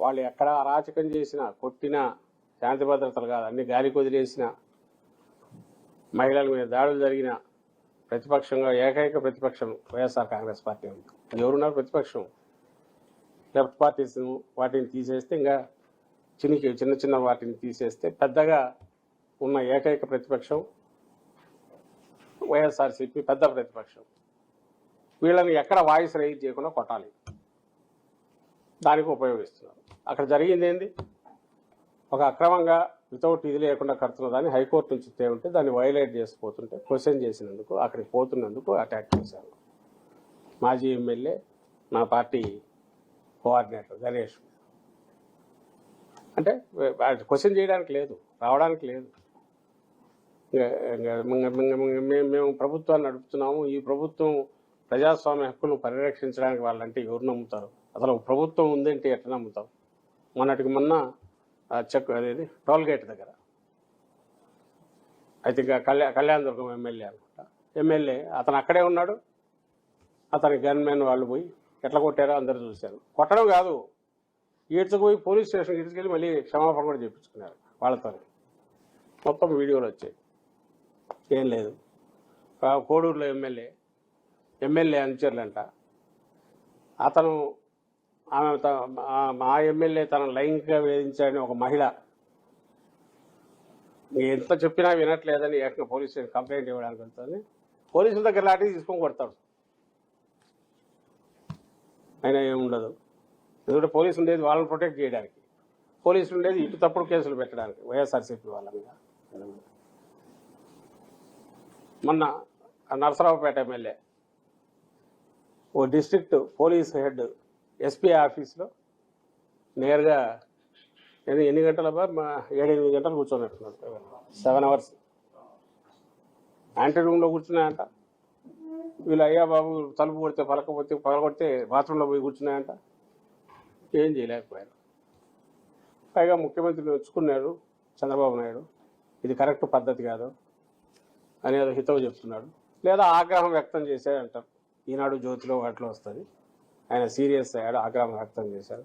వాళ్ళు ఎక్కడ అరాచకం చేసినా కొట్టినా శాంతి భద్రతలు కాదు అన్ని గాలికి వదిలేసిన మహిళల మీద దాడులు జరిగిన ప్రతిపక్షంగా ఏకైక ప్రతిపక్షం వైఎస్ఆర్ కాంగ్రెస్ పార్టీ ఉంది. ఎవరున్నారు ప్రతిపక్షం? లెఫ్ట్ పార్టీస్ వాటిని తీసేస్తే ఇంకా చిన్న చిన్న వాటిని తీసేస్తే పెద్దగా ఉన్న ఏకైక ప్రతిపక్షం వైఎస్ఆర్సీపీ పెద్ద ప్రతిపక్షం. వీళ్ళని ఎక్కడ వాయిస్ రైజ్ చేయకుండా కొట్టాలి, దానికి ఉపయోగిస్తున్నారు. అక్కడ జరిగింది ఏంది? ఒక అక్రమంగా వితౌట్ ఇది లేకుండా కడుతున్న దాన్ని హైకోర్టు నుంచి ఉంటే దాన్ని వైలేట్ చేసిపోతుంటే క్వశ్చన్ చేసినందుకు అక్కడికి పోతున్నందుకు అటాక్ చేశారు. మాజీ ఎమ్మెల్యే మా పార్టీ కోఆర్డినేటర్ గణేష్. అంటే క్వశ్చన్ చేయడానికి లేదు, రావడానికి లేదు. మేము ప్రభుత్వాన్ని నడుపుతున్నాము, ఈ ప్రభుత్వం ప్రజాస్వామ్య హక్కులను పరిరక్షించడానికి వాళ్ళంటే ఎవరు నమ్ముతారు? అసలు ప్రభుత్వం ఉందంటే ఎట్లా నమ్ముతాం? మొన్నటికి మొన్న చెక్ అనేది టోల్ గేట్ దగ్గర అయితే కళ్యాణదుర్గం ఎమ్మెల్యే అనుకుంటా, ఎమ్మెల్యే అతను అక్కడే ఉన్నాడు. అతని గన్మెన్ వాళ్ళు పోయి ఎట్లా కొట్టారో అందరూ చూశారు. కొట్టడం కాదు, ఈడ్చుకుపోయి పోలీస్ స్టేషన్కి ఈడ్చుకెళ్ళి మళ్ళీ క్షమాపణ కూడా చేయించుకున్నారు వాళ్ళతో. మొత్తం వీడియోలు వచ్చాయి. ఏం లేదు. కోడూరులో ఎమ్మెల్యే అనుచరులంట, అతను ఆ ఎమ్మెల్యే తన లైంగికంగా వేధించాడని ఒక మహిళ ఎంత చెప్పినా వినట్లేదని ఏకంగా పోలీస్ స్టేషన్ కంప్లైంట్ ఇవ్వడానికి వెళ్తుంది. పోలీసుల దగ్గర లాంటివి తీసుకొని కొడతాడు. అయినా ఏముండదు. ఎందుకంటే పోలీసు ఉండేది వాళ్ళని ప్రొటెక్ట్ చేయడానికి, పోలీసులు ఉండేది ఇటు తప్పుడు కేసులు పెట్టడానికి వైఎస్ఆర్సీపీ వాళ్ళ మీద. మొన్న నరసరావుపేట ఎమ్మెల్యే ఓ డిస్ట్రిక్ట్ పోలీస్ హెడ్ ఎస్పీ ఆఫీస్లో నేరుగా ఎన్ని గంటల 7-8 గంటలు కూర్చోనట్టున్నాడు. 7 hours యాంటీ రూమ్లో కూర్చున్నాయంట. వీళ్ళు అయ్యా బాబు తలుపు కొడితే పగలగొడితే బాత్రూంలో పోయి కూర్చున్నాయంట. ఏం చేయలేకపోయారు. పైగా ముఖ్యమంత్రిని వచ్చుకున్నాడు చంద్రబాబు నాయుడు. ఇది కరెక్ట్ పద్ధతి కాదు అనేది హితవు చెప్తున్నాడు. లేదా ఆగ్రహం వ్యక్తం చేశాడంటారు. ఈనాడు జ్యోతిలో వాటిలో వస్తుంది. ఆయన సీరియస్ అయ్యాడు, ఆగ్రహం వ్యక్తం చేశాడు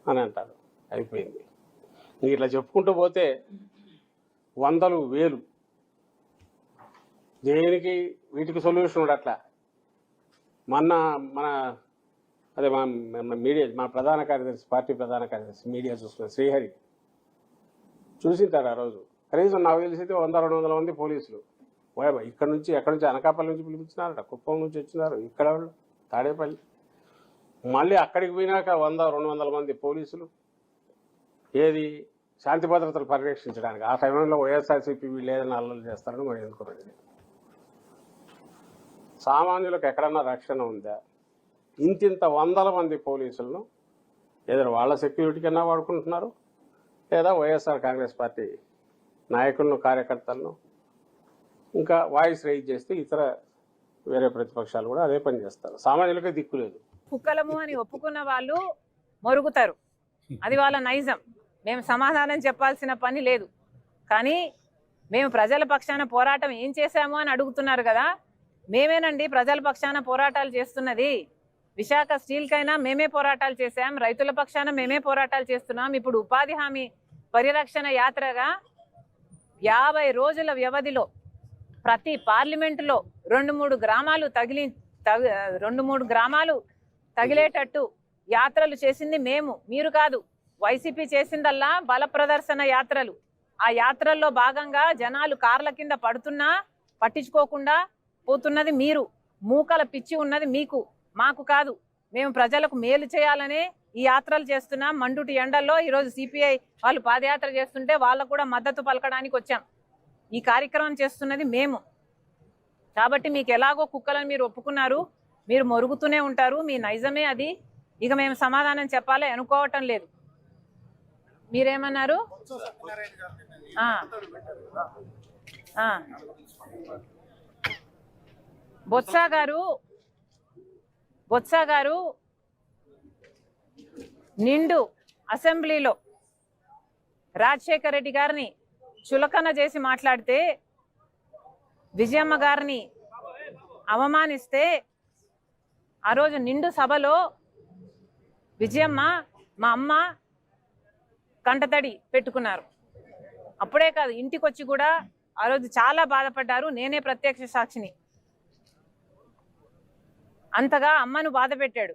అని అంటారు. అయిపోయింది. ఇట్లా చెప్పుకుంటూ పోతే 100 వేలు దేనికి వీటికి సొల్యూషన్ ఉండట్లా. మన అదే మన మీడియా, మా ప్రధాన కార్యదర్శి, పార్టీ ప్రధాన కార్యదర్శి మీడియా చూస్తున్న శ్రీహరి చూసింటారు. ఆ రోజు కనీసం నాకు తెలిసితే 100-200 మంది పోలీసులు ఎక్కడి నుంచి అనకాపల్లి నుంచి పిలిపించినారట, కుప్పం నుంచి వచ్చినారు, ఇక్కడ వాళ్ళు తాడేపల్లి. మళ్ళీ అక్కడికి పోయినాక 100-200 మంది పోలీసులు ఏది శాంతి భద్రతలు పరిరక్షించడానికి. ఆ సమయంలో వైఎస్ఆర్సీపీ వీళ్ళు ఏదైనా అల్లలు చేస్తారని మనం ఎందుకున్నది. సామాన్యులకు ఎక్కడన్నా రక్షణ ఉందా? ఇంతింత 100 మంది పోలీసులను ఏదో వాళ్ళ సెక్యూరిటీ కన్నా వాడుకుంటున్నారు, లేదా వైఎస్ఆర్ కాంగ్రెస్ పార్టీ నాయకులను, కార్యకర్తలను ఇంకా వాయిస్ రైజ్ చేస్తే ఇతర వేరే ప్రతిపక్షాలు కూడా అదే పని చేస్తారు. సామాన్యులకే దిక్కు లేదు. కుక్కలము అని ఒప్పుకున్న వాళ్ళు మొరుగుతారు, అది వాళ్ళ నైజం. మేము సమాధానం చెప్పాల్సిన పని లేదు. కానీ మేము ప్రజల పక్షాన పోరాటం ఏం చేశాము అని అడుగుతున్నారు కదా. మేమేనండి ప్రజల పక్షాన పోరాటాలు చేస్తున్నది. విశాఖ స్టీల్కైనా మేమే పోరాటాలు చేశాం, రైతుల పక్షాన మేమే పోరాటాలు చేస్తున్నాం. ఇప్పుడు ఉపాధి హామీ పరిరక్షణ యాత్రగా 50 రోజుల వ్యవధిలో ప్రతి పార్లమెంటులో 2-3 గ్రామాలు తగిలేటట్టు యాత్రలు చేసింది మేము, మీరు కాదు. వైసీపీ చేసిందల్లా బల ప్రదర్శన యాత్రలు. ఆ యాత్రల్లో భాగంగా జనాలు కార్ల కింద పడుతున్నా పట్టించుకోకుండా పోతున్నది మీరు. మూకల పిచ్చి ఉన్నది మీకు, మాకు కాదు. మేము ప్రజలకు మేలు చేయాలనే ఈ యాత్రలు చేస్తున్నాం. మండుటి ఎండల్లో ఈరోజు సిపిఐ వాళ్ళు పాదయాత్ర చేస్తుంటే వాళ్ళకు కూడా మద్దతు పలకడానికి వచ్చాం. ఈ కార్యక్రమం చేస్తున్నది మేము. కాబట్టి మీకు ఎలాగో కుక్కలను మీరు ఒప్పుకున్నారు, మీరు మొరుగుతూనే ఉంటారు, మీ నైజమే అది. ఇక మేము సమాధానం చెప్పాలి అనుకోవటం లేదు. మీరేమన్నారు? బొత్స గారు నిండు అసెంబ్లీలో రాజశేఖర రెడ్డి గారిని చులకన చేసి మాట్లాడితే, విజయమ్మ గారిని అవమానిస్తే, ఆ రోజు నిండు సభలో విజయమ్మ మా అమ్మ కంటతడి పెట్టుకున్నారు. అప్పుడే కాదు, ఇంటికి వచ్చి కూడా ఆ రోజు చాలా బాధపడ్డారు. నేనే ప్రత్యక్ష సాక్షిని. అంతగా అమ్మను బాధ పెట్టాడు,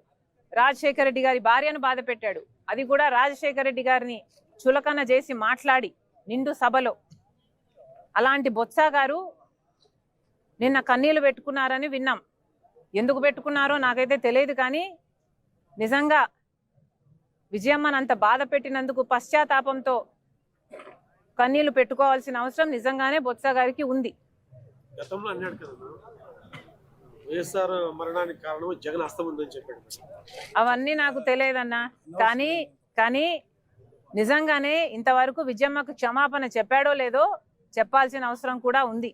రాజశేఖర రెడ్డి గారి భార్యను బాధ పెట్టాడు. అది కూడా రాజశేఖర రెడ్డి గారిని చులకన చేసి మాట్లాడి నిండు సభలో. అలాంటి బొత్స గారు నిన్న కన్నీళ్లు పెట్టుకున్నారని విన్నాం. ఎందుకు పెట్టుకున్నారో నాకైతే తెలియదు, కానీ నిజంగా విజయమ్మను అంత బాధ పెట్టినందుకు పశ్చాత్తాపంతో కన్నీళ్లు పెట్టుకోవాల్సిన అవసరం నిజంగానే బొత్స గారికి ఉంది. గతంలో అన్నాడు కదా వైఎస్ఆర్ మరణానికి కారణం జగన్ హస్తముందని చెప్పాడు. అవన్నీ నాకు తెలియదన్నా, కానీ నిజంగానే ఇంతవరకు విజయమ్మకు క్షమాపణ చెప్పాడో లేదో చెప్పాల్సిన అవసరం కూడా ఉంది.